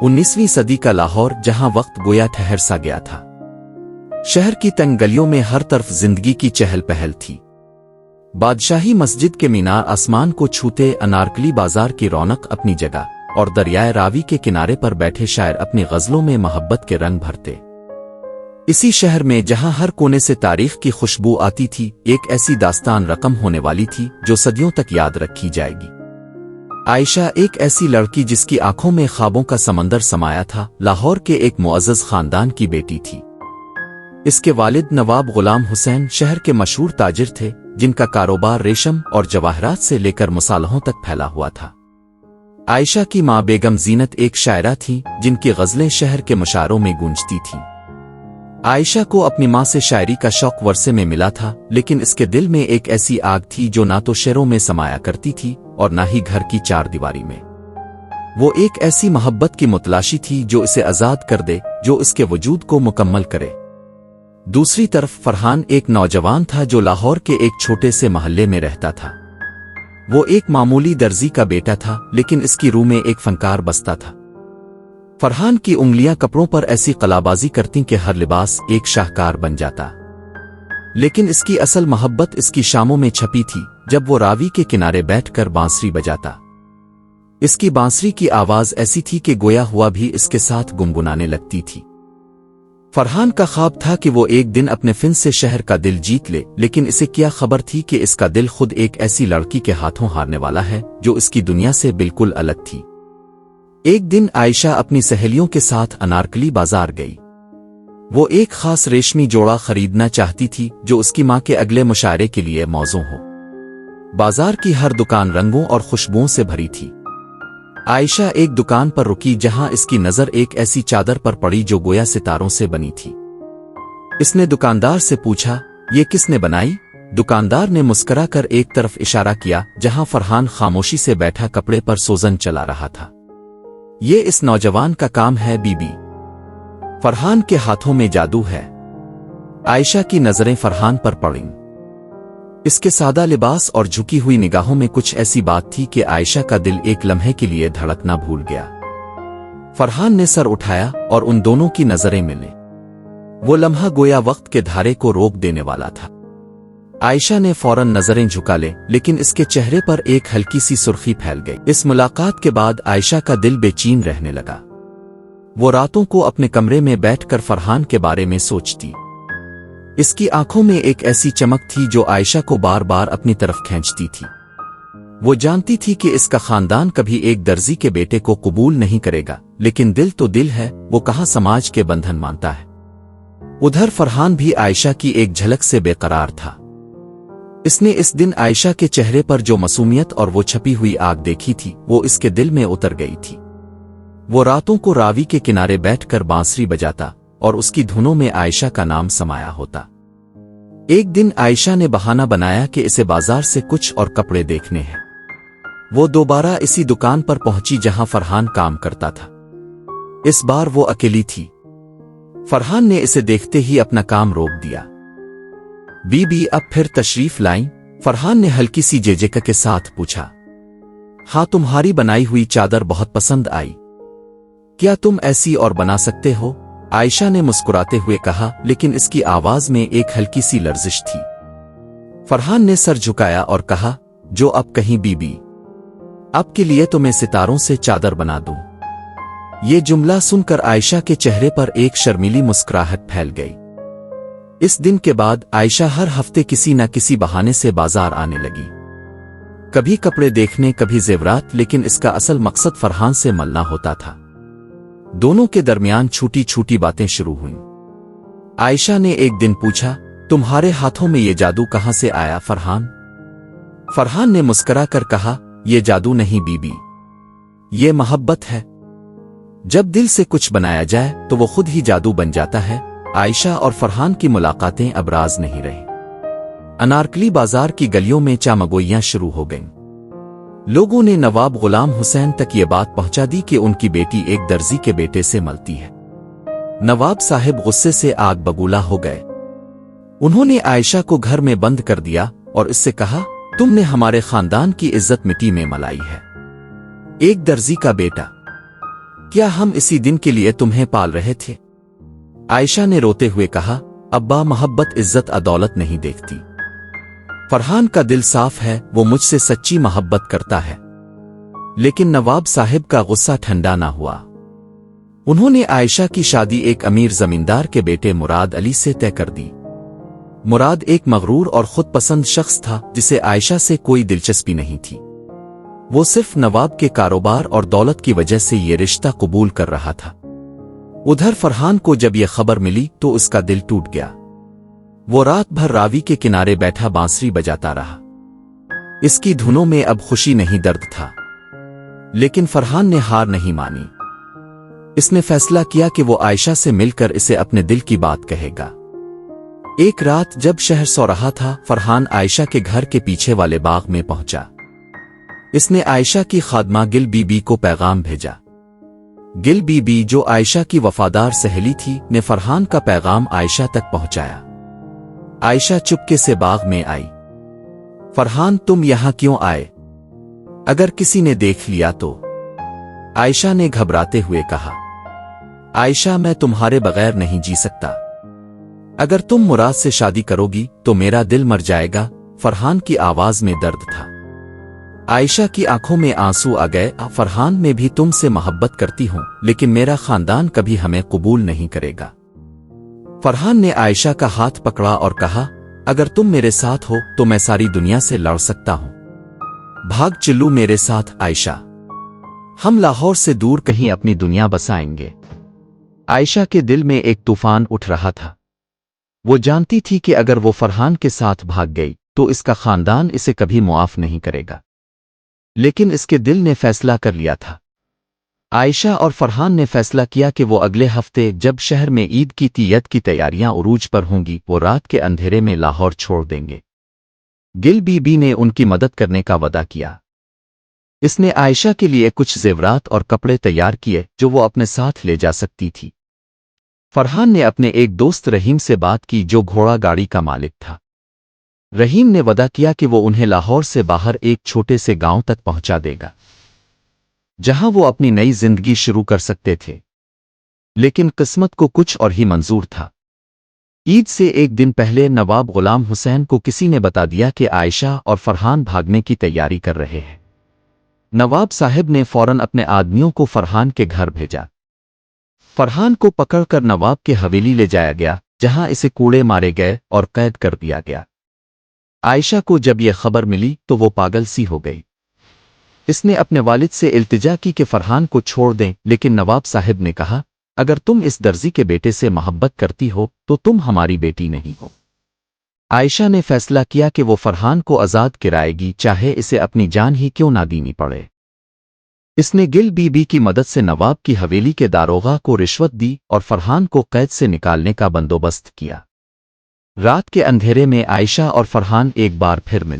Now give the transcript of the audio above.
19वीं सदी का लाहौर, जहां वक्त गोया ठहर सा गया था। शहर की तंग गलियों में हर तरफ जिंदगी की चहल पहल थी। बादशाही मस्जिद के मीनार आसमान को छूते, अनारकली बाजार की रौनक अपनी जगह, और दरियाए रावी के किनारे पर बैठे शायर अपनी गजलों में मोहब्बत के रंग भरते। इसी शहर में जहां हर कोने से तारीख की खुशबू आती थी, एक ऐसी दास्तान रकम होने वाली थी जो सदियों तक याद रखी जाएगी। आयशा एक ऐसी लड़की जिसकी आंखों में ख्वाबों का समंदर समाया था, लाहौर के एक मुअज़्ज़ज़ खानदान की बेटी थी। इसके वालिद नवाब गुलाम हुसैन शहर के मशहूर ताजिर थे, जिनका कारोबार रेशम और जवाहरात से लेकर मुसालहों तक फैला हुआ था। आयशा की मां बेगम जीनत एक शायरा थी, जिनकी गजलें शहर के मुशायरों में गूंजती थीं। आयशा को अपनी मां से शायरी का शौक वर्षे में मिला था, लेकिन इसके दिल में एक ऐसी आग थी जो ना तो शेरों में समाया करती थी और ना ही घर की चार दीवारी में। वो एक ऐसी मोहब्बत की मुतलाशी थी जो इसे आजाद कर दे, जो इसके वजूद को मुकम्मल करे। दूसरी तरफ फरहान एक नौजवान था जो लाहौर के एक छोटे से मोहल्ले में रहता था। वो एक मामूली दर्जी का बेटा था, लेकिन इसकी रूह में एक फनकार बसता था। फरहान की उंगलियां कपड़ों पर ऐसी कलाबाजी करती कि हर लिबास एक शाहकार बन जाता। लेकिन इसकी असल मोहब्बत इसकी शामों में छपी थी, जब वो रावी के किनारे बैठकर बांसुरी बजाता। इसकी बांसुरी की आवाज ऐसी थी कि गोया हुआ भी इसके साथ गुनगुनाने लगती थी। फरहान का ख्वाब था कि वो एक दिन अपने फिन से शहर का दिल जीत ले, लेकिन इसे क्या खबर थी कि इसका दिल खुद एक ऐसी लड़की के हाथों हारने वाला है जो इसकी दुनिया से बिल्कुल अलग थी। एक दिन आयशा अपनी सहेलियों के साथ अनारकली बाजार गई। वो एक खास रेशमी जोड़ा खरीदना चाहती थी जो उसकी मां के अगले मुशायरे के लिए मौजू हो। बाजार की हर दुकान रंगों और खुशबुओं से भरी थी। आयशा एक दुकान पर रुकी जहां इसकी नजर एक ऐसी चादर पर पड़ी जो गोया सितारों से बनी थी। इसने दुकानदार से पूछा, ये किसने बनाई? दुकानदार ने मुस्कुराकर एक तरफ इशारा किया जहां फरहान खामोशी से बैठा कपड़े पर सोजन चला रहा था। ये इस नौजवान का काम है बीबी। फरहान के हाथों में जादू है। आयशा की नजरें फरहान पर पड़ीं। इसके सादा लिबास और झुकी हुई निगाहों में कुछ ऐसी बात थी कि आयशा का दिल एक लम्हे के लिए धड़कना भूल गया। फरहान ने सर उठाया और उन दोनों की नजरें मिले। वो लम्हा गोया वक्त के धारे को रोक देने वाला था। आयशा ने फौरन नजरें झुका ले, लेकिन इसके चेहरे पर एक हल्की सी सुर्खी फैल गई। इस मुलाकात के बाद आयशा का दिल बेचैन रहने लगा। वो रातों को अपने कमरे में बैठकर फरहान के बारे में सोचती। इसकी आंखों में एक ऐसी चमक थी जो आयशा को बार बार अपनी तरफ खींचती थी। वो जानती थी कि इसका खानदान कभी एक दर्जी के बेटे को कबूल नहीं करेगा, लेकिन दिल तो दिल है, वो कहाँ समाज के बंधन मानता है। उधर फरहान भी आयशा की एक झलक से बेकरार था। इसने इस दिन आयशा के चेहरे पर जो मासूमियत और वो छपी हुई आग देखी थी, वो इसके दिल में उतर गई थी। वो रातों को रावी के किनारे बैठकर बांसुरी बजाता और उसकी धुनों में आयशा का नाम समाया होता। एक दिन आयशा ने बहाना बनाया कि इसे बाजार से कुछ और कपड़े देखने हैं। वो दोबारा इसी दुकान पर पहुंची जहां फरहान काम करता था। इस बार वो अकेली थी। फरहान ने इसे देखते ही अपना काम रोक दिया। बीबी अब फिर तशरीफ लाईं? फरहान ने हल्की सी जेजेका के साथ पूछा। हाँ, तुम्हारी बनाई हुई चादर बहुत पसंद आई। क्या तुम ऐसी और बना सकते हो? आयशा ने मुस्कुराते हुए कहा, लेकिन इसकी आवाज में एक हल्की सी लर्जिश थी। फरहान ने सर झुकाया और कहा, जो अब कहीं बीबी, अब के लिए तो मैं सितारों से चादर बना दूं। ये जुमला सुनकर आयशा के चेहरे पर एक शर्मीली मुस्कुराहट फैल गई। इस दिन के बाद आयशा हर हफ्ते किसी न किसी बहाने से बाजार आने लगी। कभी कपड़े देखने, कभी जेवरात, लेकिन इसका असल मकसद फरहान से मिलना होता था। दोनों के दरमियान छोटी छोटी बातें शुरू हुईं। आयशा ने एक दिन पूछा, तुम्हारे हाथों में ये जादू कहां से आया फरहान? फरहान ने मुस्कुरा कर कहा, ये जादू नहीं बीबी, ये मोहब्बत है। जब दिल से कुछ बनाया जाए तो वो खुद ही जादू बन जाता है। आयशा और फरहान की मुलाकातें अब राज नहीं रही। अनारकली बाजार की गलियों में चामगोइयां शुरू हो गईं। लोगों ने नवाब गुलाम हुसैन तक ये बात पहुंचा दी कि उनकी बेटी एक दर्जी के बेटे से मिलती है। नवाब साहिब गुस्से से आग बबूला हो गए। उन्होंने आयशा को घर में बंद कर दिया और इससे कहा, तुमने हमारे खानदान की इज्जत मिट्टी में मलाई है। एक दर्जी का बेटा, کیا ہم اسی دن کے لیے تمہیں پال رہے تھے؟ عائشہ نے روتے ہوئے کہا، ابا محبت عزت عدالت نہیں دیکھتی۔ فرحان کا دل صاف ہے، وہ مجھ سے سچی محبت کرتا ہے۔ لیکن نواب صاحب کا غصہ ٹھنڈا نہ ہوا۔ انہوں نے عائشہ کی شادی ایک امیر زمیندار کے بیٹے مراد علی سے طے کر دی۔ مراد ایک مغرور اور خود پسند شخص تھا جسے عائشہ سے کوئی دلچسپی نہیں تھی۔ وہ صرف نواب کے کاروبار اور دولت کی وجہ سے یہ رشتہ قبول کر رہا تھا۔ ادھر فرحان کو جب یہ خبر ملی تو اس کا دل ٹوٹ گیا۔ وہ رات بھر راوی کے کنارے بیٹھا بانسری بجاتا رہا۔ اس کی دھنوں میں اب خوشی نہیں درد تھا۔ لیکن فرحان نے ہار نہیں مانی۔ اس نے فیصلہ کیا کہ وہ عائشہ سے مل کر اسے اپنے دل کی بات کہے گا۔ ایک رات جب شہر سو رہا تھا، فرحان عائشہ کے گھر کے پیچھے والے باغ میں پہنچا۔ اس نے عائشہ کی خادمہ گل بی بی کو پیغام بھیجا۔ گل بی بی جو عائشہ کی وفادار سہیلی تھی نے فرحان کا پیغام عائشہ تک پہنچایا۔ عائشہ چپکے سے باغ میں آئی۔ فرحان تم یہاں کیوں آئے؟ اگر کسی نے دیکھ لیا تو؟ عائشہ نے گھبراتے ہوئے کہا۔ عائشہ میں تمہارے بغیر نہیں جی سکتا۔ اگر تم مراد سے شادی کرو گی تو میرا دل مر جائے گا۔ فرحان کی آواز میں درد تھا۔ عائشہ کی آنکھوں میں آنسو آ گئے۔ فرحان میں بھی تم سے محبت کرتی ہوں، لیکن میرا خاندان کبھی ہمیں قبول نہیں کرے گا۔ فرحان نے عائشہ کا ہاتھ پکڑا اور کہا، اگر تم میرے ساتھ ہو تو میں ساری دنیا سے لڑ سکتا ہوں۔ بھاگ چلو میرے ساتھ عائشہ۔ ہم لاہور سے دور کہیں اپنی دنیا بسائیں گے۔ عائشہ کے دل میں ایک طوفان اٹھ رہا تھا۔ وہ جانتی تھی کہ اگر وہ فرحان کے ساتھ بھاگ گئی تو اس کا خاندان اسے کبھی معاف نہیں کرے گا۔ لیکن اس کے دل نے فیصلہ کر لیا تھا۔ عائشہ اور فرحان نے فیصلہ کیا کہ وہ اگلے ہفتے جب شہر میں عید کی تیت کی تیاریاں عروج پر ہوں گی، وہ رات کے اندھیرے میں لاہور چھوڑ دیں گے۔ گل بی بی نے ان کی مدد کرنے کا وعدہ کیا۔ اس نے عائشہ کے لیے کچھ زیورات اور کپڑے تیار کیے جو وہ اپنے ساتھ لے جا سکتی تھی۔ فرحان نے اپنے ایک دوست رحیم سے بات کی جو گھوڑا گاڑی کا مالک تھا۔ رحیم نے وعدہ کیا کہ وہ انہیں لاہور سے باہر ایک چھوٹے سے گاؤں تک پہنچا دے گا جہاں وہ اپنی نئی زندگی شروع کر سکتے تھے۔ لیکن قسمت کو کچھ اور ہی منظور تھا۔ عید سے ایک دن پہلے نواب غلام حسین کو کسی نے بتا دیا کہ عائشہ اور فرحان بھاگنے کی تیاری کر رہے ہیں۔ نواب صاحب نے فوراً اپنے آدمیوں کو فرحان کے گھر بھیجا۔ فرحان کو پکڑ کر نواب کے حویلی لے جایا گیا، جہاں اسے کوڑے مارے گئے اور قید کر دیا گیا۔ عائشہ کو جب یہ خبر ملی تو وہ پاگل سی ہو گئی۔ اس نے اپنے والد سے التجا کی کہ فرحان کو چھوڑ دیں، لیکن نواب صاحب نے کہا، اگر تم اس درزی کے بیٹے سے محبت کرتی ہو تو تم ہماری بیٹی نہیں ہو۔ عائشہ نے فیصلہ کیا کہ وہ فرحان کو آزاد کرائے گی، چاہے اسے اپنی جان ہی کیوں نہ دینی پڑے۔ اس نے گل بی بی کی مدد سے نواب کی حویلی کے داروغہ کو رشوت دی اور فرحان کو قید سے نکالنے کا بندوبست کیا۔ رات کے اندھیرے میں عائشہ اور فرحان ایک بار پھر ملے۔